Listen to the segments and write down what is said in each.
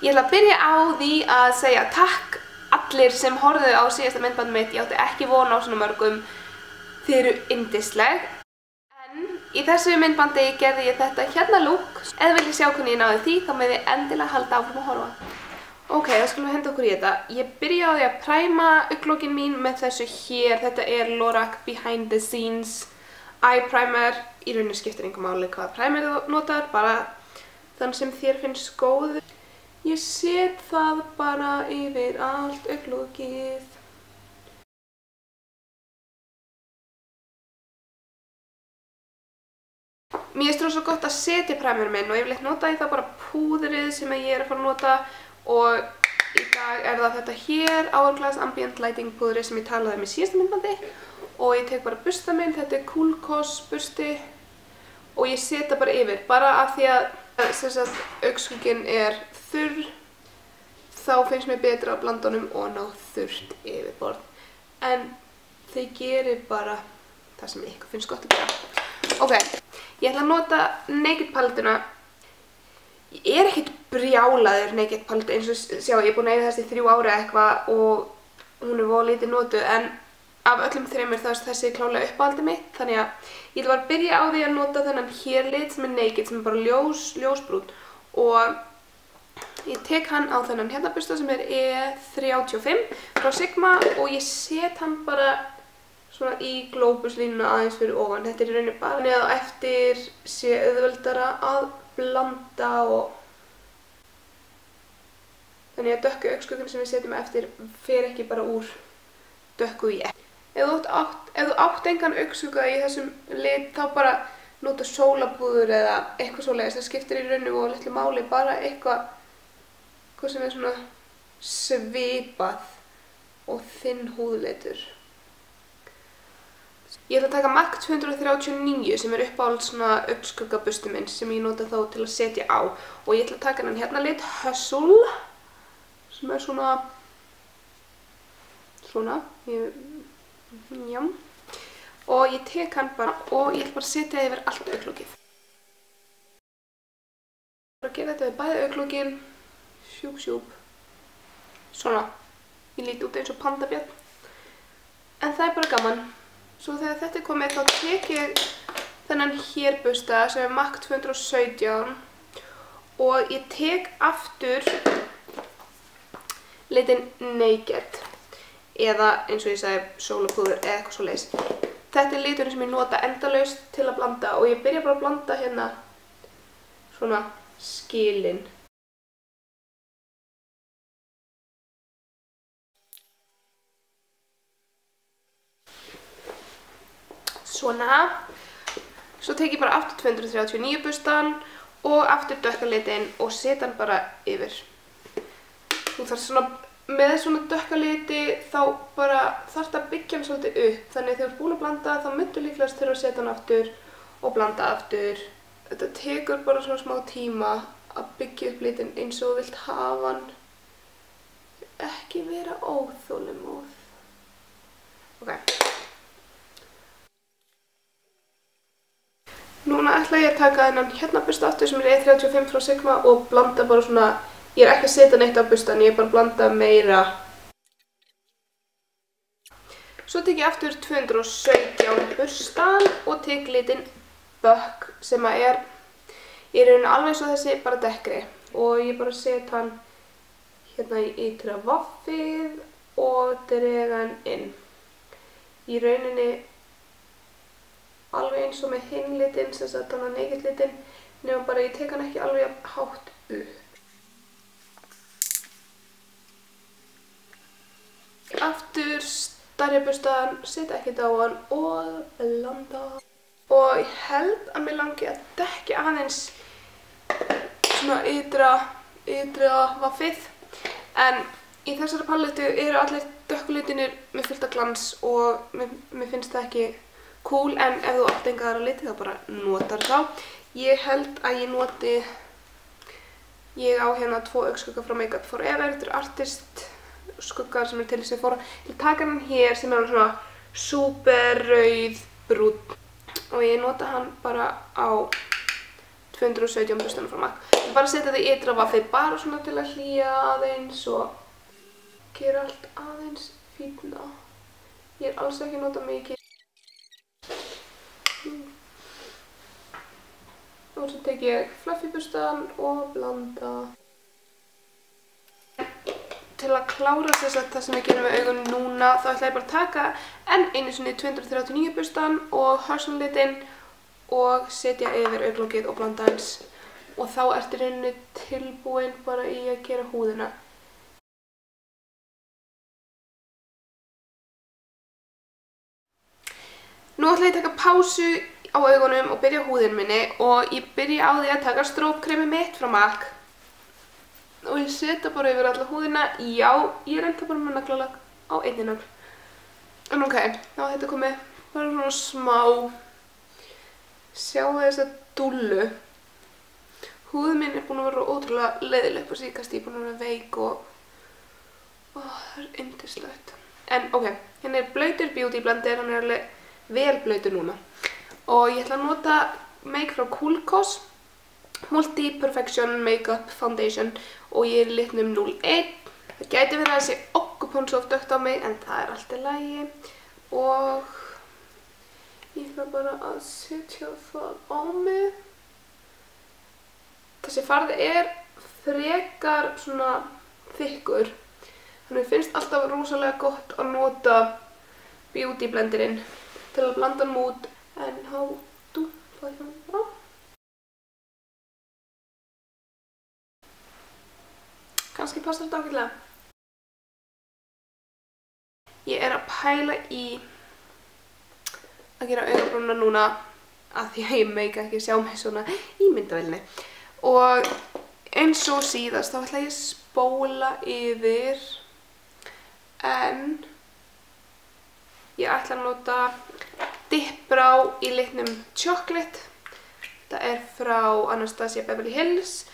Ég ætla að byrja á því að segja takk allir sem horfðu á síðasta myndbandið mitt. Ég átti ekki von á svona mörgum. Þið eru yndisleg. En í þessu myndbandi gerði ég þetta hérna look. Ef þið viljið sjá hvernig ég náði því, þá með þið endilega halda áfram að horfa. Ok, þá skulum við henda okkur í þetta. Ég byrja á því að præma augnlokin mín með þessu hér. Þetta er Lorac Behind the Scenes Eye Primer. Í rauninni skiptir engu máli hvaða primer þú notar, bara þann sem þér finnst góð. Ég set það bara yfir allt augnlokið. Mér finnst rosa gott að setja primer minn og yfirleitt nota ég það bara púðrið sem ég er að fara að nota og í dag er það þetta hér, Hourglass Ambient Lighting púðrið sem ég talaði um í síðasta myndbandi og ég tek bara bursta minn, þetta er Cool Cos bursti og ég setja bara yfir, bara af því að augskugginn er þurr, þá finnst mér betra að blanda honum og ná þurrt yfirborð. En þið gerir bara það sem ykkur finnst gott að gera. Ok, ég ætla að nota Naked palettuna. Ég er ekkert brjálaður Naked palettu, eins og sjá, ég er búin að eiga þessi 3 ári eitthvað og hún er voða lítið notuð, en af öllum þreymur þá er þessi klálega uppáhaldið mitt, þannig að ég ætla bara að byrja á því að nota þennan hér lit sem er Naked, sem er bara ljósbrún og ég tek hann á þennan hérna bursta sem er E35 frá Sigma og ég set hann bara svona í glóbuslínuna aðeins fyrir ofan. Þetta er í rauninni bara neða á eftir sé auðveldara að blanda og þannig að dökku augnskuggan sem við setjum eftir fer ekki bara úr dökku í eftir. Ef þú átt engan augnskugga í þessum lit þá bara nota sólapúður eða eitthvað svoleiðis. Það skiptir í rauninni og litlu máli, bara eitthvað sem er svona svipað og þinn húðlitur. Ég ætla að taka MAC 239 sem er uppáhalds svona augnskuggabusti minn sem ég nota þá til að setja á og ég ætla að taka hann hérna lit Hustle sem er svona já. Og ég tek hann bara og ég ætla bara að setja yfir allt augnlokið. Bara að gera þetta við bæði augnlokin. Sjúp, sjúp. Svona. Ég lít út eins og pandabjörn. En það er bara gaman. Svo þegar þetta er komið þá tek ég þennan hér busta sem er MAC 217 og ég tek aftur litinn Naked eða eins og ég sagði sólapúður eða eitthvað svoleiðis. Þetta er liturinn sem ég nota endalaust til að blanda og ég byrja bara að blanda hérna svona skilin. Svona. Svo tek ég bara aftur 239 bustan og aftur dökka litinn og setja hann bara yfir. Þú þarf svona, með svona dökka liti þá bara þarftu að byggja hann svolítið upp. Þannig þegar þú ert búin að blanda þá myndu líklegast þurfa að setja hann aftur og blanda aftur. Þetta tekur bara svona smá tíma að byggja upp litinn eins og þú vilt hafa hann. Ekki vera óþolinmóð. Ok. Núna ætla ég að taka þennan hérna busta aftur sem er E35 frá Sigma og blanda bara svona, ég er ekki að setja neitt á bustan, ég er bara að blanda meira. Svo tek ég aftur 217 bustan og tek litinn Buck sem er í rauninni alveg svo þessi, bara dekkri. Og ég bara set hann hérna í ytra vaffið og dreg hann inn. Í rauninni alveg eins og með hinn litinn, sem sagt hann að Naked litinn, nema bara ég tek hann ekki alveg hátt upp. Aftur stærri bustan, setja ekkert á hann og blanda. Og ég held að mér langi að dekkja aðeins svona ytra vaffið. En í þessari palettu eru allir dökku litinir með fullt af glans og mér finnst það ekki cool, en ef þú átt enga aðra liti þá bara notar þá. Ég held að ég á hérna 2 augnskugga frá Makeup Forever, þetta er Artist skuggar sem er til þess að fóra. Ég taka hann hér sem er svona super rauð brúnn og ég nota hann bara á 217 frá MAC. Ég bara setja þetta í ytra vaffið bara svona til að hlýja aðeins og gera allt aðeins fínna. Ég alls ekki að nota mikið. Og svo tek ég fluffy burstan og blanda. Til að klára það sem ég gerum með augun núna, þá ætla ég bara að taka enn einu sinni 239 burstan og Hudson litinn og setja yfir augnlokið og blanda eins. Og þá ertu í rauninni tilbúin bara í að gera húðina. Nú ætla ég að taka pásu á augunum og byrja á húðinu minni og ég byrja á því að taka strópkremið mitt frá MAC. Og ég setja bara yfir alla húðina. Já, ég reynda bara með naglalag á einni nagl. En ok, þá er þetta komið bara svona smá. Sjáu þessa dúllu. Húðin mín er búin að vera ótrúlega leiðileg upp á síðkast. Ég er búin að vera veik og það er yndislegt. En ok, hérna er blautur beauty blender, hann er alveg vel blautur núna. Og ég ætla að nota make frá Coolcos Multi Perfection Makeup Foundation og ég er í litnum 01. Það gæti verið að þessi okkuponsóf dökkt á mig en það er allt í lagi og ég ætla bara að setja það á mig. Þessi farði er frekar svona þykkur þannig að finnst alltaf rosalega gott að nota beauty blenderinn til að blanda hann út en þá dúpa ég hann bara. Kannski passar þetta ágætlega. Ég er að pæla í að gera augabrúnina núna af því að ég meika ekki sjá mig svona í myndavélinni. Og eins og síðast þá ætla ég að spóla yfir en ég ætla að nota dipbrá í litnum Chocolate. Þetta er frá Anastasia Beverly Hills.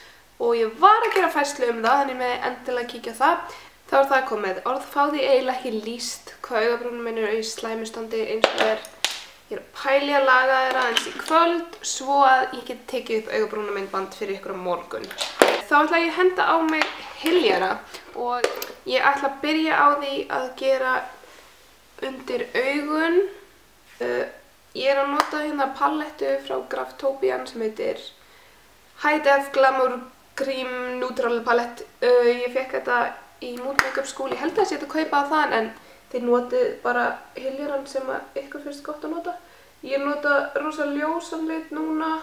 Og ég var að gera færslu það, þannig með endilega að kíkja á það. Þá er það komið. Orðfáði eiginlega ekki lýst hvað augabrúnum minn eru í slæmustandi eins og er. Ég er að pæli að laga þeirra eins í kvöld svo að ég geti tekið upp augabrúnum myndband fyrir ykkur á morgun. Þá ætla ég að henda á mig hyljara og ég ætla að byrja á því að gera undir augun. Ég er að nota hérna palettu frá Graftobian sem heitir High Def Glamour Cream Neutral Palette. Ég fekk þetta í Mood Makeup School. Ég held að ég ætti að kaupa það en þeir notið bara hyljarann sem ykkur finnst gott að nota. Ég nota rosa ljósan lit núna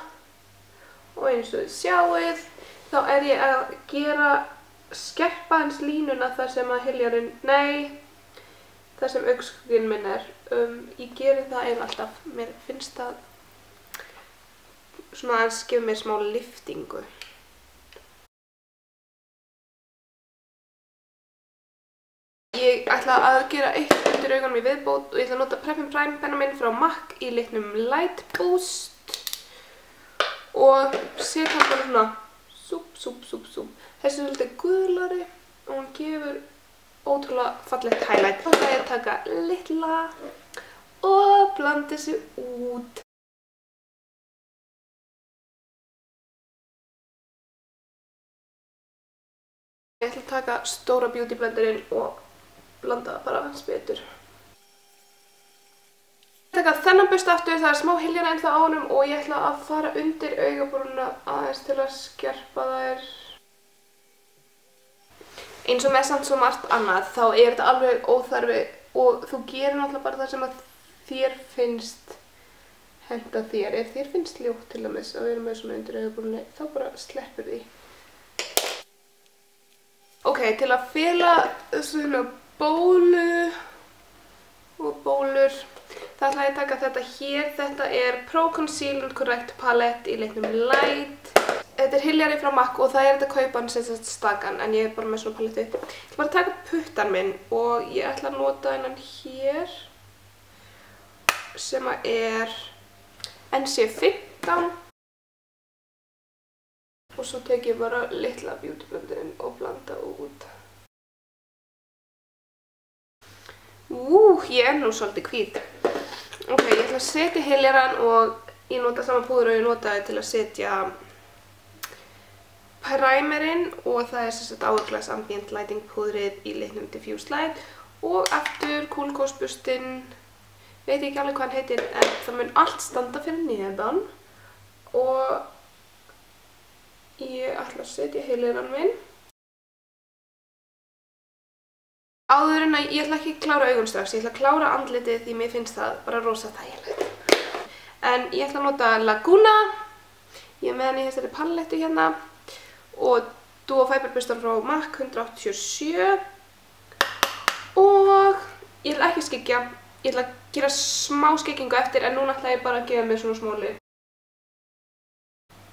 og eins og þið sjáið þá er ég að gera skerpa eins línuna þar sem að hyljarinn, þar sem augnskuginn minn er. Ég geri það eiginlega alltaf. Mér finnst það svona að gefa mér smá liftingu. Ég ætla að gera eitt undir augunum í viðbót og ég ætla að nota Prep and Prime penna minn frá MAC í litnum Light Boost og setja hann bara svona súp. Þessi er svolítið gulari og hann gefur ótrúlega fallegt highlight. Þá ætla ég að taka litla og blanda þessu út. Ég ætla að taka stóra beauty blenderinn og blanda það bara aðeins betur. Ég ætla að taka þennan bursta aftur, það er smá hyljana ennþá á honum og ég ætla að fara undir augabrúnina aðeins til að skerpa þær. Eins og með samt svo margt annað, þá er þetta alveg óþarfi og þú gerir náttúrulega bara það sem að þér finnst henta þér. Ef þér finnst ljótt til dæmis að vera með svona undir augabrúninni, þá bara sleppur því. Ok, til að fela svona bólu og bólur, þá ætla ég að taka þetta hér. Þetta er Pro Conceal and Correct Palette í litnum Light. Þetta er hyljari frá MAC og það er þetta að kaupa hann sem sagt stakan, en ég er bara með svona palettu. Ég ætla bara að taka puttan minn og ég ætla að nota hennan hér sem er NC15. Og svo tek ég bara litla beauty blenderinn og blanda út. Ég er nú svolítið hvít. Ok, ég ætla að setja hyljarann og ég nota sama púður og ég notaði til að setja primerinn og það sem sagt Hourglass Ambient Lighting púðrið í litnum Diffuse Light og aftur Cool Coast burstinn, veit ekki alveg hvað hann heitir en það mun allt standa fyrir neðan og ég ætla að setja heileran minn. Áður en að ég ætla ekki að klára augun strax, ég ætla að klára andlitið því mér finnst það bara rosa þægilegt. En ég ætla að nota Laguna, ég er með hann í þessari palettu hérna og Duo Fiber burstan frá MAC 187 og ég ætla ekki að skyggja, ég ætla að gera smá skyggingu eftir en núna ætla ég bara að gefa mér svona smá lit.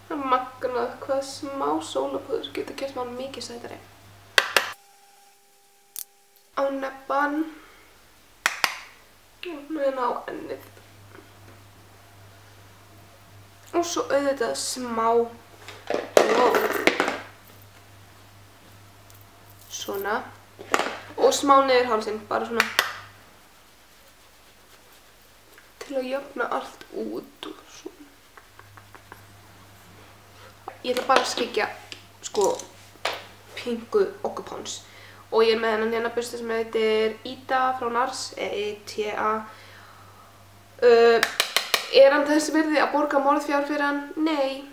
Það er magnað hvað smá sólapúður getur gert maður mikið sætari. Á nebban og meðan á ennið. Og svo auðvitað smá svona og smá niður hálsinn, bara svona til að jöfna allt út og svona. Ég ætla bara að skyggja sko pingu Occupons og ég er með hennan hérna bursta sem heitir Ida frá NARS, E-I-T-A. Er hann þess virði að borga morðfjár fyrir hann? Nei.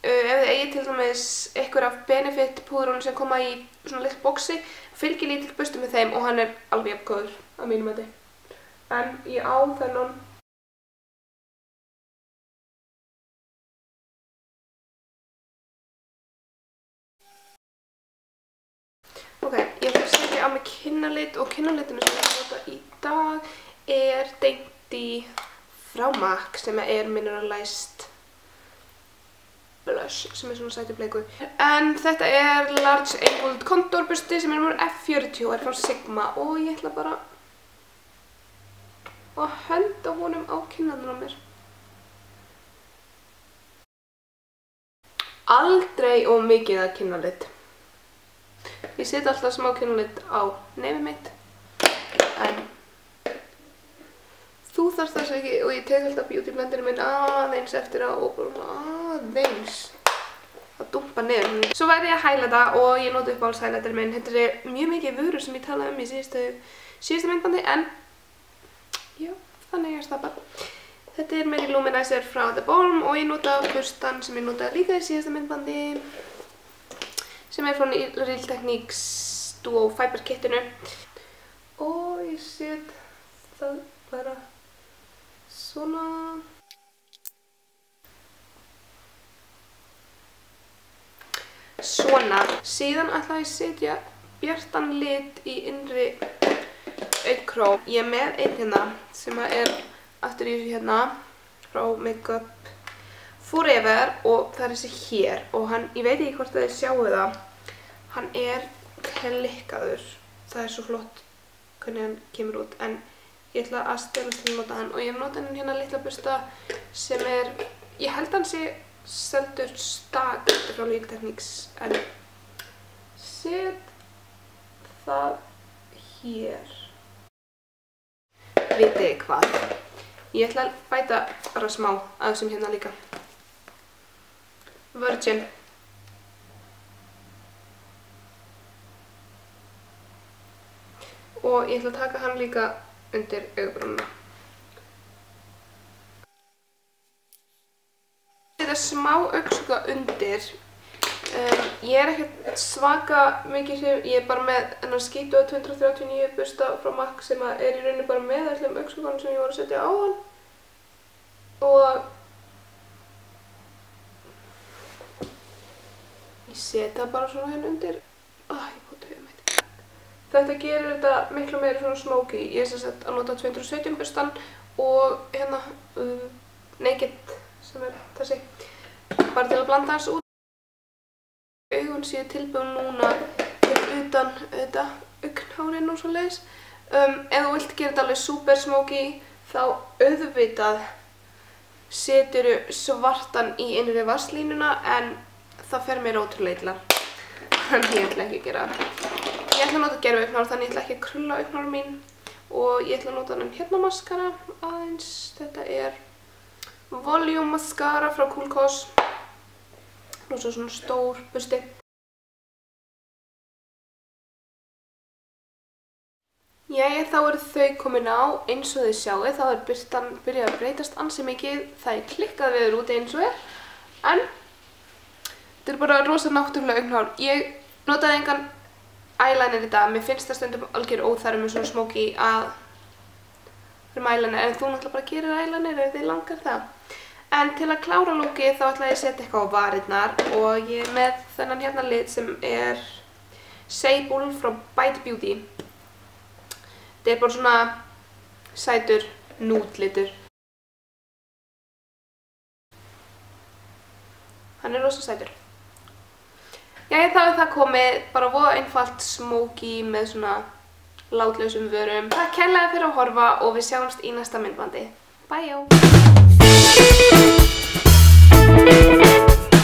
Ef þið eigið til dæmis einhver af Benefit púðrunum sem koma í svona litlu boxi, fylgir lítill bursti með þeim og hann er alveg jafn góður að mínum mati. En ég á þennan. Ok, ég ætla að setja á mig kinnalit og kinnalitinu sem ég ætla að nota í dag er Dainty frá MAC sem er Mineralized Blush sem er svona sætubleiku. En þetta er Large Angled Contour bursti sem er númer F40 og er frá Sigma og ég ætla bara að henda honum á kinnarnar á mér. Aldrei of mikið að kinnalit. Ég set alltaf smá kinnalit á nefið mitt en þú þarft þess ekki og ég tek alltaf beauty blenderinn minn aðeins eftir að og aðeins að dumpa niður. Svo verði ég að highlighta og ég nota uppáhalds highlighterinn minn. Þetta er mjög mikið vörur sem ég talaði í síðustu myndbandi en já, þannig er það bara. Þetta er Mary Luminizer frá The Balm og ég nota burstan sem ég notaði líka í síðustu myndbandi sem er frá Real Techniques Duo Fiber kitinu og ég set það bara svona. Svona. Síðan ætla ég að setja bjartan lit í innri augkró. Ég er með einn hérna sem er aftur í þessu hérna frá Makeup Forever og það er þessi hér og hann, ég veit ekki hvort þið sjáu það, hann er klikkaður. Það er svo flott hvernig hann kemur út en ég ætla að stelast til að nota hann og ég nota hann hérna litla bursta sem er, ég held hann sé seldur Stag frá Real Techniques en set það hér. Vitið þið hvað? Ég ætla að bæta bara smá af þessum hérna líka. Virgin. Og ég ætla að taka hann líka undir augabrúnina. Þetta smá augnsuga undir. Ég er ekkert svaka mikið sem, ég er bara með þennan Skito 239 bursta frá MAC sem er í rauninni bara með öllum augnsugunum sem ég var að setja á hann. Og ég setja bara svona hérna undir. Ég búið höfum eitt. Þetta gerir þetta miklu meira svona smoky. Ég er sem sagt að nota 217 burstan og hérna Naked sem er þessi. Bara til að blanda hans út. Augun séu tilbúin núna fyrir utan þetta augnhárin og svoleiðis. Ef þú vilt gera þetta alveg super smoky þá auðvitað seturðu svartan í innri vasslínuna en það fer mér ótrúlega illa. Þannig ég ætla ekki að gera það. Ég ætla að nota gerviaugnhár þannig ég ætla ekki að krulla augnhár mín og ég ætla að nota þennan hérna maskara aðeins. Þetta er Volume Mascara frá Cool Coast. Og svo svona stór bursti. Jæja, þá eru þau komin á eins og þið sjáu, þá birtan byrjað að breytast ansi mikið, það klikkað veður úti eins og en þetta bara rosa náttúrulega augnhár. Ég notaði engan eyeliner í dag, mér finnst það stundum algjör óþarfi með svona smóki að vera eyeliner, en þú náttúrulega bara gerir eyeliner ef þið langar það. En til að klára lookið þá ætla ég að setja eitthvað á varirnar og ég með þennan hérna lit sem Sable frá Bite Beauty. Þetta bara svona sætur núdlitur. Hann rosa sætur. Jæja, þá það komið, bara voða einfalt smóki með svona látlausum vörum. Takk kærlega fyrir að horfa og við sjáumst í næsta myndbandi. Bye!